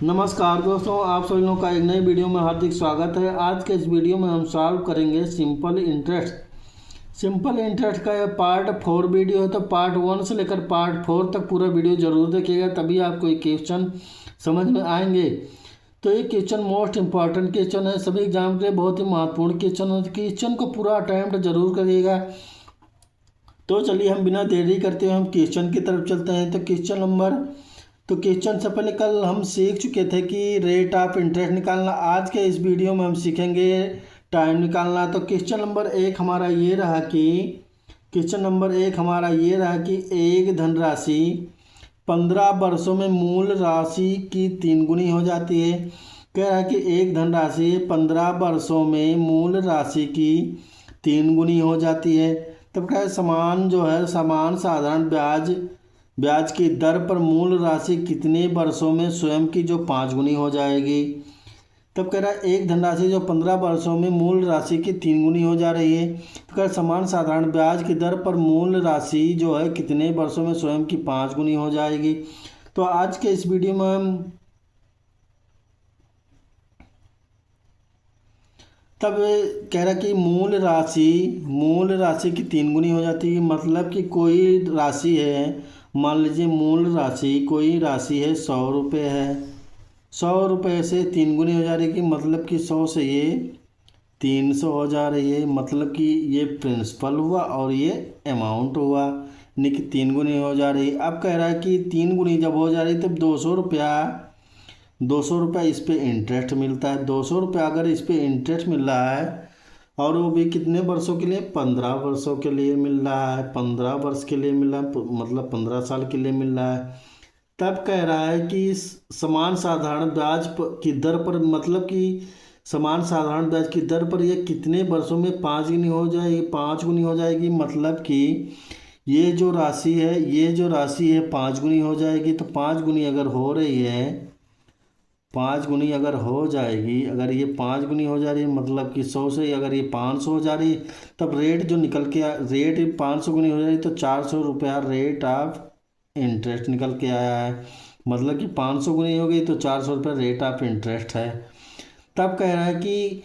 नमस्कार दोस्तों, आप सभी लोगों का एक नई वीडियो में हार्दिक स्वागत है। आज के इस वीडियो में हम सॉल्व करेंगे सिंपल इंटरेस्ट। सिंपल इंटरेस्ट का ये पार्ट 4 वीडियो है, तो पार्ट 1 से लेकर पार्ट 4 तक पूरा वीडियो जरूर देखिएगा, तभी आपको ये क्वेश्चन समझ में आएंगे। तो ये क्वेश्चन मोस्ट इंपॉर्टेंट क्वेश्चन है, सभी एग्जाम के लिए बहुत ही महत्वपूर्ण क्वेश्चन है। क्वेश्चन को पूरा अटैम्प्ट जरूर करिएगा। तो चलिए हम बिना देरी करते हुए हम क्वेश्चन की तरफ चलते हैं। तो क्वेश्चन से पहले कल हम सीख चुके थे कि रेट ऑफ इंटरेस्ट निकालना। आज के इस वीडियो में हम सीखेंगे टाइम निकालना। तो क्वेश्चन नंबर एक हमारा ये रहा कि एक धनराशि 15 वर्षों में मूल राशि की 3 गुनी हो जाती है। कह रहा है कि एक धनराशि 15 वर्षों में मूल राशि की 3 गुनी हो जाती है। तब क्या है, समान साधारण ब्याज की दर पर मूल राशि कितने वर्षों में स्वयं की जो 5 गुनी हो जाएगी। तब कह रहा है एक धनराशि जो 15 वर्षों में मूल राशि की 3 गुनी हो जा रही है। तो कह रहा है समान साधारण ब्याज की दर पर मूल राशि जो है कितने वर्षों में स्वयं की 5 गुनी हो जाएगी। तो आज के इस वीडियो में हम तब कह रहा कि मूल राशि की 3 गुनी हो जाती है। मतलब कि कोई राशि है, मान लीजिए कोई राशि है 100 रुपये है। 100 रुपये से 3 गुनी हो जा रही है, कि मतलब कि 100 से ये 300 हो जा रही है। मतलब कि ये प्रिंसिपल हुआ और ये अमाउंट हुआ, यानी कि 3 गुनी हो जा रही है। अब कह रहा है कि 3 गुनी जब हो जा रही है तब 200 रुपया इस पे इंटरेस्ट मिलता है। 200 रुपया अगर इस पे इंटरेस्ट मिल रहा है, और वो भी कितने वर्षों के लिए, 15 वर्षों के लिए मिल रहा है। 15 वर्ष के लिए मिल रहा है, मतलब 15 साल के लिए मिल रहा है। तब कह रहा है कि समान साधारण ब्याज की दर पर, मतलब कि समान साधारण ब्याज की दर पर यह कितने वर्षों में 5 गुनी हो जाएगी। मतलब कि ये जो राशि है 5 गुनी हो जाएगी। तो 5 गुनी अगर हो रही है, 5 गुनी अगर हो जाएगी, अगर ये 5 गुनी हो जा रही है, मतलब कि 100 से अगर ये 500 हो जा रही है, तब रेट 500 गुनी हो जा रही है, तो 400 रुपया रेट ऑफ इंटरेस्ट निकल के आया है। मतलब कि 500 गुनी हो गई तो 400 रुपया रेट ऑफ इंटरेस्ट है। तब कह रहा है कि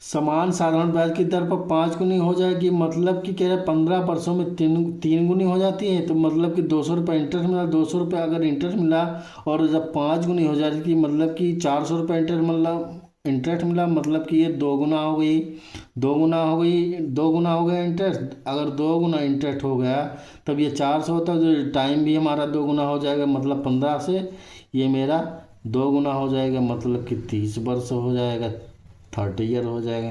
समान साधारण ब्याज की दर पर 5 गुनी हो जाएगी। मतलब कि कह रहे हैं 15 वर्षों में तीन गुनी हो जाती है। तो मतलब कि 200 रुपये इंटरेस्ट मिला, 200 रुपये अगर इंटरेस्ट मिला, और जब 5 गुनी हो जाएगी मतलब कि 400 रुपये इंटरेस्ट मिला। मतलब कि ये 2 गुना हो गया इंटरेस्ट। अगर 2 गुना इंटरेस्ट हो गया तब ये 400 होता है, तो टाइम भी हमारा 2 गुना हो जाएगा। मतलब 15 से ये मेरा 2 गुना हो जाएगा, मतलब कि 30 वर्ष हो जाएगा, 30 ईयर हो जाएगा।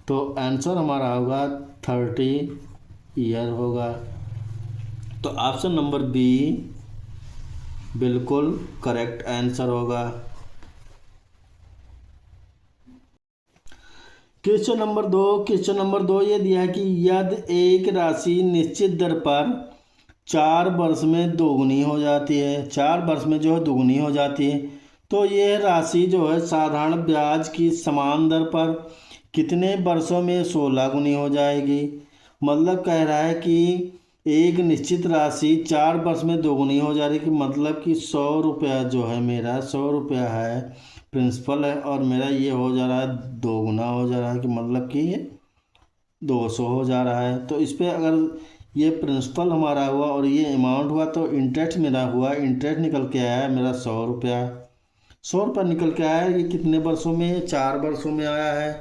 तो आंसर हमारा होगा 30 ईयर होगा। तो ऑप्शन नंबर बी बिल्कुल करेक्ट आंसर होगा। क्वेश्चन नंबर दो ये दिया है कि यदि एक राशि निश्चित दर पर 4 वर्ष में दोगुनी हो जाती है, 4 वर्ष में जो है दोगुनी हो जाती है, तो यह राशि जो है साधारण ब्याज की समान दर पर कितने वर्षों में 16 गुनी हो जाएगी। मतलब कह रहा है कि एक निश्चित राशि 4 वर्ष में दोगुनी हो जा रही है, कि मतलब कि 100 रुपया जो है मेरा 100 रुपया है, प्रिंसिपल है, और मेरा ये हो जा रहा है 2 गुना हो जा रहा है, कि मतलब कि ये 200 हो जा रहा है। तो इस पर अगर ये प्रिंसिपल हमारा हुआ और ये अमाउंट हुआ, तो इंटरेस्ट मेरा हुआ, इंटरेस्ट निकल के आया है मेरा 100 रुपया निकल के आया है। ये कितने वर्षों में, 4 वर्षों में आया है।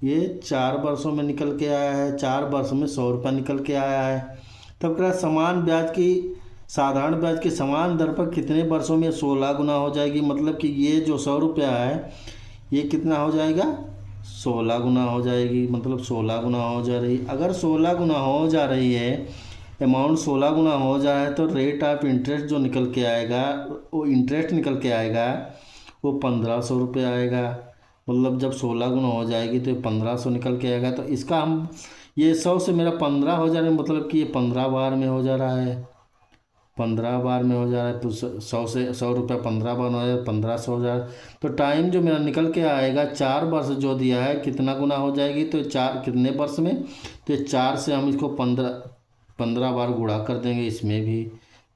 ये 4 वर्षों में निकल के आया है, 4 वर्ष में 100 रुपया निकल के आया है। तब क्या साधारण ब्याज की समान दर पर कितने वर्षों में 16 गुना हो जाएगी। मतलब कि ये जो 100 रुपया है ये कितना हो जाएगा, 16 गुना हो जाएगी। मतलब 16 गुना हो जा रही, अगर 16 गुना हो जा रही है, अमाउंट 16 गुना हो जाए, तो रेट ऑफ इंटरेस्ट जो निकल के आएगा, वो इंटरेस्ट निकल के आएगा, वो 1500 रुपये आएगा। मतलब जब 16 गुना हो जाएगी तो 1500 निकल के आएगा। तो इसका हम ये 100 से मेरा 15 हो जा रहा है, मतलब कि ये 15 बार में हो जा रहा है, 15 बार में हो जा रहा है। तो 100 से 100 रुपया 15 बार हो जाए, 1500 हो जाए। तो टाइम जो मेरा निकल के आएगा, 4 वर्ष जो दिया है कितना गुना हो जाएगी, तो 4 कितने वर्ष में, तो 4 से हम इसको 15 बार गुणा कर देंगे इसमें भी,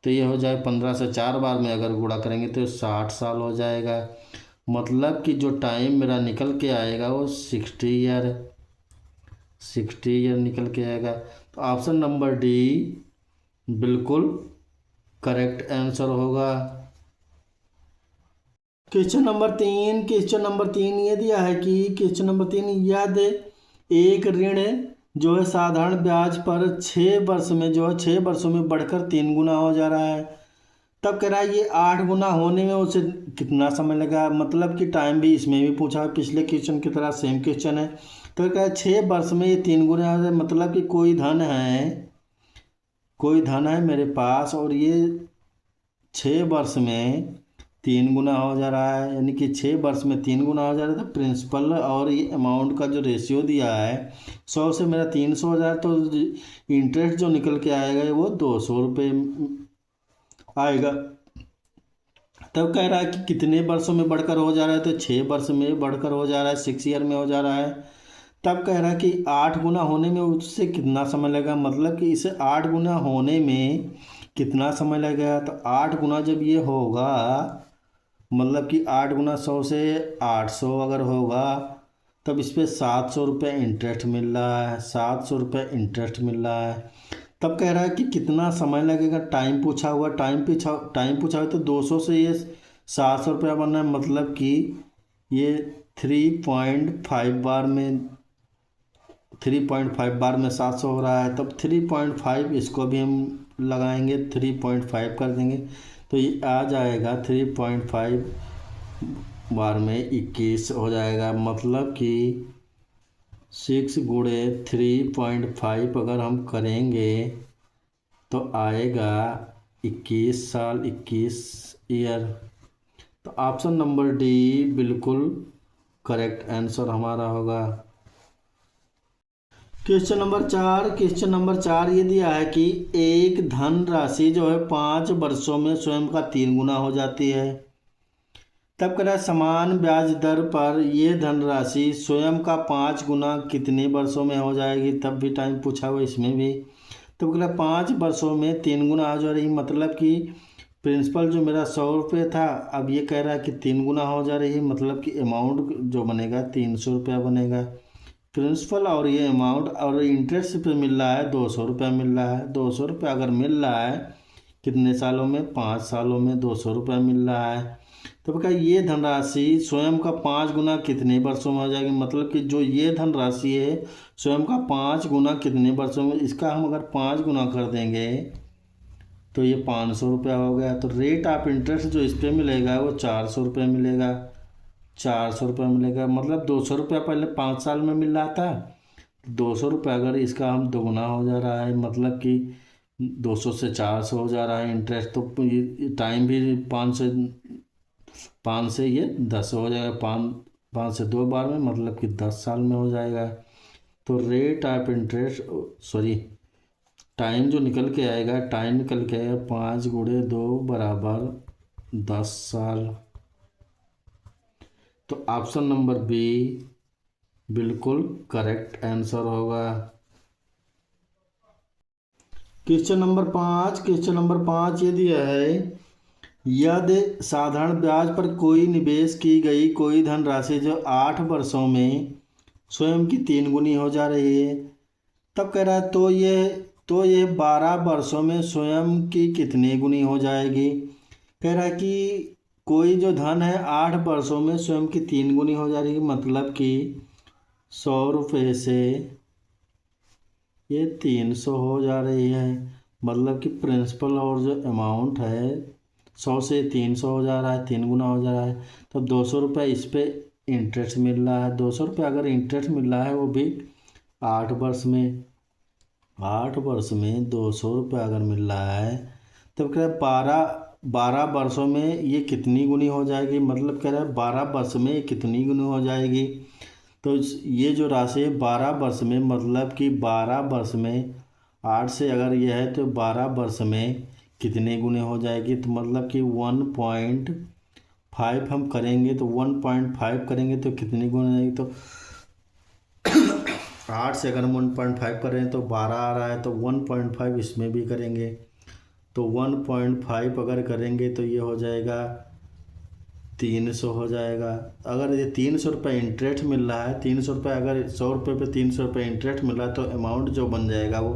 तो ये हो जाए 15 से 4 बार में अगर गुणा करेंगे तो 60 साल हो जाएगा। मतलब कि जो टाइम मेरा निकल के आएगा वो 60 ईयर निकल के आएगा। तो ऑप्शन नंबर डी बिल्कुल करेक्ट आंसर होगा। क्वेश्चन नंबर 3 ये दिया है कि क्वेश्चन नंबर 3 यदि एक ऋण जो है साधारण ब्याज पर 6 वर्ष में जो है 6 वर्षों में बढ़कर 3 गुना हो जा रहा है, तब कह रहा है ये 8 गुना होने में उसे कितना समय लगा। मतलब कि टाइम भी इसमें भी पूछा है, पिछले क्वेश्चन की तरह सेम क्वेश्चन है। तो कह रहा है 6 वर्ष में ये 3 गुना हो जाए। मतलब कि कोई धन है मेरे पास और ये 6 वर्ष में 3 गुना हो जा रहा है, यानी कि 6 वर्ष में 3 गुना हो जा रहा है। तो प्रिंसिपल और ये अमाउंट का जो रेशियो दिया है 100 से मेरा 300 हो जा रहा है, तो इंटरेस्ट जो निकल के आएगा वो 200 रुपये आएगा। तब कह रहा है कि कितने वर्षों में बढ़कर हो जा रहा है, तो 6 वर्ष में बढ़कर हो जा रहा है, 6 ईयर में हो जा रहा है। तब कह रहा है कि 8 गुना होने में उससे कितना समय लगेगा। मतलब कि इसे 8 गुना होने में कितना समय लगेगा। तो 8 गुना जब ये होगा, मतलब कि 8 गुना 100 से 800 अगर होगा, तब इस पर 700 रुपये इंटरेस्ट मिल रहा है, 700 रुपये इंटरेस्ट मिल रहा है। तब कह रहा है कि कितना समय लगेगा। टाइम पूछा हुआ, टाइम पूछा हुआ, तो 200 से ये 700 रुपया बनना है। मतलब कि ये 3.5 बार में 700 हो रहा है। तब 3.5 इसको भी हम लगाएंगे, 3.5 कर देंगे तो ये आ जाएगा 3.5 बार में 21 हो जाएगा। मतलब कि 6 गुणे 3.5 अगर हम करेंगे तो आएगा 21 साल, 21 ईयर। तो ऑप्शन नंबर डी बिल्कुल करेक्ट आंसर हमारा होगा। क्वेश्चन नंबर 4 ये दिया है कि एक धन राशि जो है 5 वर्षों में स्वयं का 3 गुना हो जाती है। तब कह रहा है समान ब्याज दर पर ये धनराशि स्वयं का 5 गुना कितने वर्षों में हो जाएगी। तब भी टाइम पूछा हुआ इसमें भी। तो कह रहा है 5 वर्षों में 3 गुना हो जा रही। मतलब कि प्रिंसिपल जो मेरा 100 रुपये था, अब ये कह रहा है कि 3 गुना हो जा रही है। मतलब कि अमाउंट जो बनेगा 300 रुपया बनेगा। प्रिंसिपल और ये अमाउंट और इंटरेस्ट पे मिल रहा है 200 रुपया मिल रहा है। 200 रुपया अगर मिल रहा है कितने सालों में, 5 सालों में 200 रुपया मिल रहा है। तो क्या ये धनराशि स्वयं का 5 गुना कितने वर्षों में हो जाएगी। मतलब कि जो ये धनराशि है स्वयं का 5 गुना कितने वर्षों में, इसका हम अगर 5 गुना कर देंगे तो ये 500 रुपया हो गया। तो रेट ऑफ इंटरेस्ट जो इस पर मिलेगा वो 400 रुपये मिलेगा, 400 रुपये मिलेगा। मतलब 200 रुपया पहले 5 साल में मिल रहा था, 200 रुपया अगर इसका हम दोगुना हो जा रहा है, मतलब कि 200 से 400 हो जा रहा है इंटरेस्ट। तो ये टाइम भी 5 से ये 10 हो जाएगा, 5 से 2 बार में, मतलब कि 10 साल में हो जाएगा। तो रेट ऑफ इंटरेस्ट टाइम जो निकल के आएगा, 5 गुणे 2 बराबर 10 साल। तो ऑप्शन नंबर बी बिल्कुल करेक्ट आंसर होगा। क्वेश्चन नंबर 5 ये दिया है यदि साधारण ब्याज पर कोई निवेश की गई कोई धनराशि जो 8 वर्षों में स्वयं की 3 गुनी हो जा रही है, तब कह रहा है तो ये 12 वर्षों में स्वयं की कितनी गुनी हो जाएगी। कह रहा है कि कोई जो धन है 8 वर्षों में स्वयं की 3 गुनी हो जा रही है। मतलब कि 100 रुपये से ये 300 हो जा रही है। मतलब कि प्रिंसिपल और जो अमाउंट है 100 से 300 हो जा रहा है, 3 गुना हो जा रहा है। तब 200 रुपये इस पर इंटरेस्ट मिल रहा है। 200 रुपये अगर इंटरेस्ट मिल रहा है वो भी 8 वर्ष में, 8 वर्ष में 200 रुपये अगर मिल रहा है, तब कह रहा है 12 वर्षों में ये कितनी गुनी हो जाएगी। मतलब कह रहा है 12 वर्ष में ये कितनी गुनी हो जाएगी। तो ये जो राशि है 12 वर्ष में, मतलब कि 12 वर्ष में 8 से अगर यह है तो 12 वर्ष में कितने गुने हो जाएगी। तो मतलब कि 1.5 हम करेंगे तो 1.5 करेंगे तो कितनी गुने हो जाएगी। तो 8 से अगर हम 1.5 कर रहे हैं तो 12 आ रहा है, तो 1.5 इसमें भी करेंगे तो 1.5 अगर करेंगे तो ये हो जाएगा 300 हो जाएगा। अगर ये 300 रुपये इंटरेस्ट मिल रहा है, 300 रुपये, अगर 100 रुपये पे 300 रुपये इंटरेस्ट मिल रहा है तो अमाउंट जो बन जाएगा वो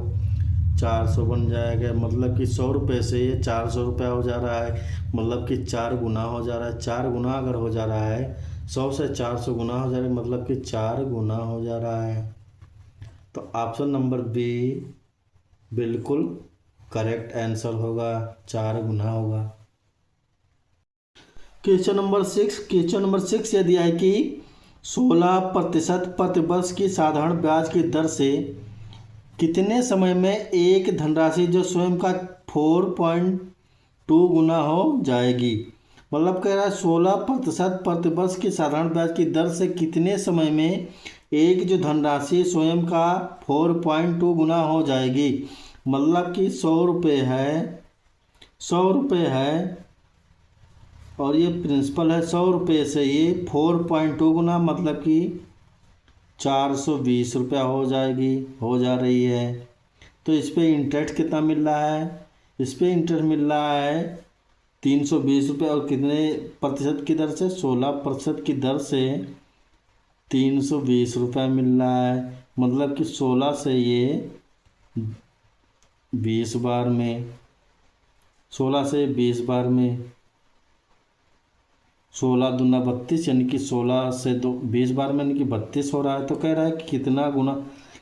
400 बन जाएगा। मतलब कि 100 रुपये से ये 400 रुपया हो जा रहा है, मतलब कि 4 गुना हो जा रहा है। 4 गुना अगर हो जा रहा है, 100 से 400 गुना हो जा रहा है, मतलब कि 4 गुना हो जा रहा है। तो ऑप्शन नंबर बी बिल्कुल करेक्ट आंसर होगा, 4 गुना होगा। क्वेश्चन नंबर 6, क्वेश्चन नंबर 6 ये दिया है कि 16% प्रतिवर्ष की साधारण ब्याज की दर से कितने समय में एक धनराशि जो स्वयं का 4.2 गुना हो जाएगी। मतलब कह रहा है 16% प्रतिवर्ष की साधारण ब्याज की दर से कितने समय में एक जो धनराशि स्वयं का 4.2 गुना हो जाएगी। मतलब कि 100 रुपये है, 100 रुपये है और ये प्रिंसिपल है। 100 रुपये से ये 4.2 गुना मतलब कि 420 रुपया हो जाएगी, हो जा रही है। तो इस पर इंटरेस्ट कितना मिल रहा है, इस पर इंटरेस्ट मिल रहा है 320 रुपये और कितने प्रतिशत की दर से, 16% की दर से 320 रुपया मिल रहा है। मतलब कि 16 से ये 20 बार में, 16 से 20 बार में, 16 दूना 32 यानी कि 16 से 20 बार में यानी कि 32 हो रहा है। तो कह रहा है कि कितना गुना,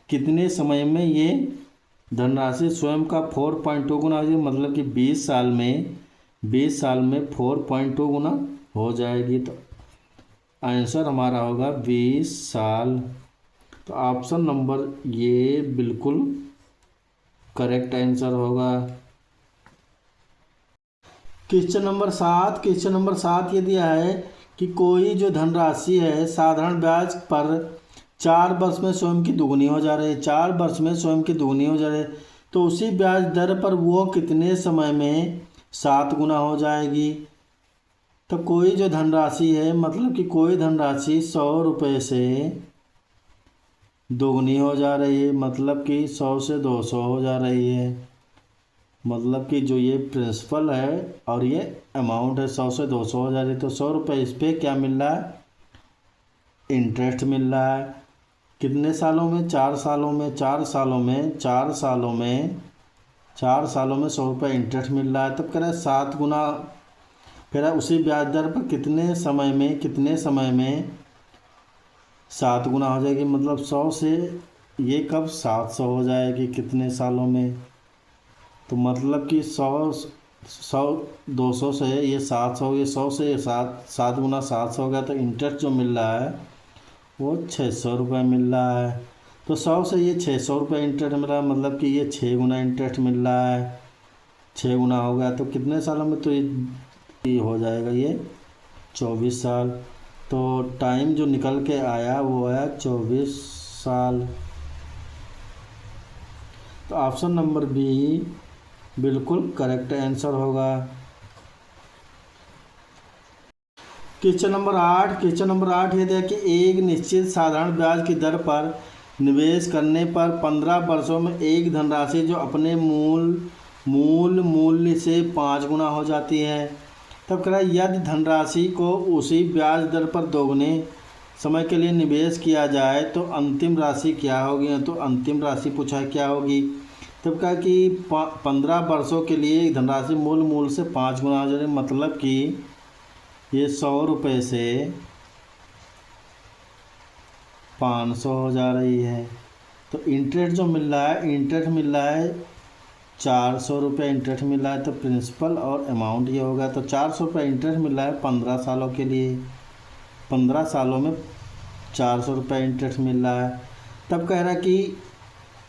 कितने समय में ये धनराशि स्वयं का 4.2 गुना हो जाएगी। मतलब कि 20 साल में, 20 साल में 4.2 गुना हो जाएगी। तो आंसर हमारा होगा 20 साल। तो ऑप्शन नंबर ये बिल्कुल करेक्ट आंसर होगा। क्वेश्चन नंबर 7, क्वेश्चन नंबर 7 ये दिया है कि कोई जो धनराशि है साधारण ब्याज पर 4 वर्ष में स्वयं की दुगनी हो जा रही है, 4 वर्ष में स्वयं की दुगनी हो जा रही है, तो उसी ब्याज दर पर वो कितने समय में 7 गुना हो जाएगी। तो कोई जो धनराशि है, मतलब कि कोई धनराशि 100 रुपये से दोगुनी हो जा रही है, मतलब कि 100 से 200 हो जा रही है। मतलब कि जो ये प्रिंसिपल है और ये अमाउंट है 100 से 200 हो जा रही है। तो 100 रुपये इस पर क्या मिल रहा है, इंटरेस्ट मिल रहा है। कितने सालों में, 4 सालों में, 4 सालों में, 4 सालों में, 4 सालों में 100 रुपये इंटरेस्ट मिल रहा है। तब कह रहा है 7 गुना, फिर उसी ब्याज दर पर कितने समय में, कितने समय में 7 गुना हो जाएगी। मतलब 100 से ये कब 700 हो जाएगी, कितने सालों में। तो मतलब कि 200 से ये 700 हो गया, 100 से 7 गुना 700 हो गया। तो इंटरेस्ट जो मिल रहा है वो 600 रुपये मिल रहा है। तो 100 से ये 600 रुपये इंटरेस्ट मिल रहा है, मतलब कि ये 6 गुना इंटरेस्ट मिल रहा है। 6 गुना हो गया तो कितने सालों में, तो ये हो जाएगा ये 24 साल। तो टाइम जो निकल के आया वो आया 24 साल। तो ऑप्शन नंबर बी बिल्कुल करेक्ट आंसर होगा। क्वेश्चन नंबर 8, क्वेश्चन नंबर 8 ये देखिए कि एक निश्चित साधारण ब्याज की दर पर निवेश करने पर 15 वर्षों में एक धनराशि जो अपने मूल मूल्य से 5 गुना हो जाती है। तब कह रहा है यदि धनराशि को उसी ब्याज दर पर दोगुने समय के लिए निवेश किया जाए तो अंतिम राशि क्या होगी। तो अंतिम राशि पूछा है क्या होगी। तब कहा कि 15 वर्षों के लिए धनराशि मूल से 5 गुना हो जाए। मतलब कि ये 100 रुपये से 500 हो जा रही है। तो इंटरेस्ट जो मिल रहा है, इंटरेस्ट मिल रहा है 400 रुपये इंटरेस्ट मिल रहा है। तो प्रिंसिपल और अमाउंट ये होगा। तो 400 रुपये इंटरेस्ट मिल रहा है 15 सालों के लिए, 15 सालों में 400 रुपये इंटरेस्ट मिल रहा है। तब कह रहा है कि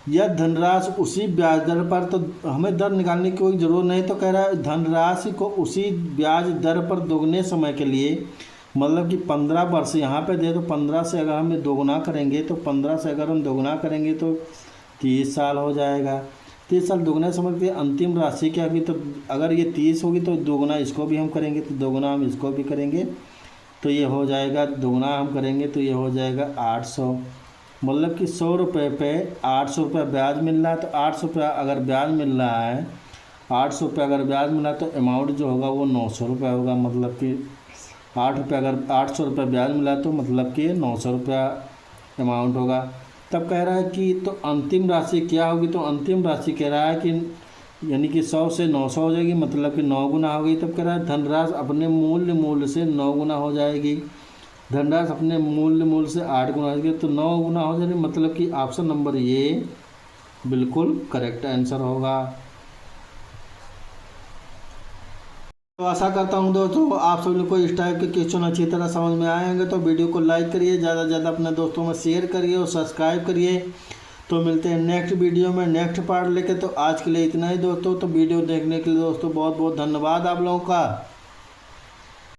यह धनराशि उसी ब्याज दर पर, तो हमें दर निकालने की कोई ज़रूरत नहीं। तो कह रहा है धनराशि को उसी ब्याज दर पर दोगुने समय के लिए, मतलब कि 15 वर्ष यहाँ पे दे, तो 15 से अगर हम दोगुना करेंगे, तो 15 से अगर हम दोगुना करेंगे तो 30 साल हो जाएगा। 30 साल दोगुना समय के अंतिम राशि क्या होगी। तो अगर ये 30 होगी तो दोगुना इसको भी हम करेंगे, तो दोगुना हम इसको भी करेंगे, तो ये हो जाएगा, दोगुना हम करेंगे तो ये हो जाएगा 800। मतलब कि 100 रुपये पे 800 रुपये ब्याज मिल रहा है। तो 800 रुपया अगर ब्याज मिल रहा है ₹800 अगर ब्याज मिला तो अमाउंट जो होगा वो ₹900 होगा। मतलब कि ₹8 अगर ₹800 ब्याज मिला तो मतलब कि ₹900 अमाउंट होगा। तब कह रहा है कि तो अंतिम राशि क्या होगी, तो अंतिम राशि कह रहा है कि यानी कि 100 से 900 हो जाएगी, मतलब कि 9 गुना हो गई। तब कह रहा है धनराशि अपने मूल्य से 9 गुना हो जाएगी। धनराशि अपने मूल्य से 8 गुना हो जाएगी, तो 9 गुना हो जाएगी। मतलब कि ऑप्शन नंबर ये बिल्कुल करेक्ट आंसर होगा। तो आशा करता हूँ दोस्तों आप सभी लोग को इस टाइप के क्वेश्चन अच्छी तरह समझ में आए होंगे। तो वीडियो को लाइक करिए, ज़्यादा से ज़्यादा अपने दोस्तों में शेयर करिए और सब्सक्राइब करिए। तो मिलते हैं नेक्स्ट वीडियो में नेक्स्ट पार्ट लेके। तो आज के लिए इतना ही दोस्तों। तो वीडियो देखने के लिए दोस्तों बहुत बहुत धन्यवाद आप लोगों का।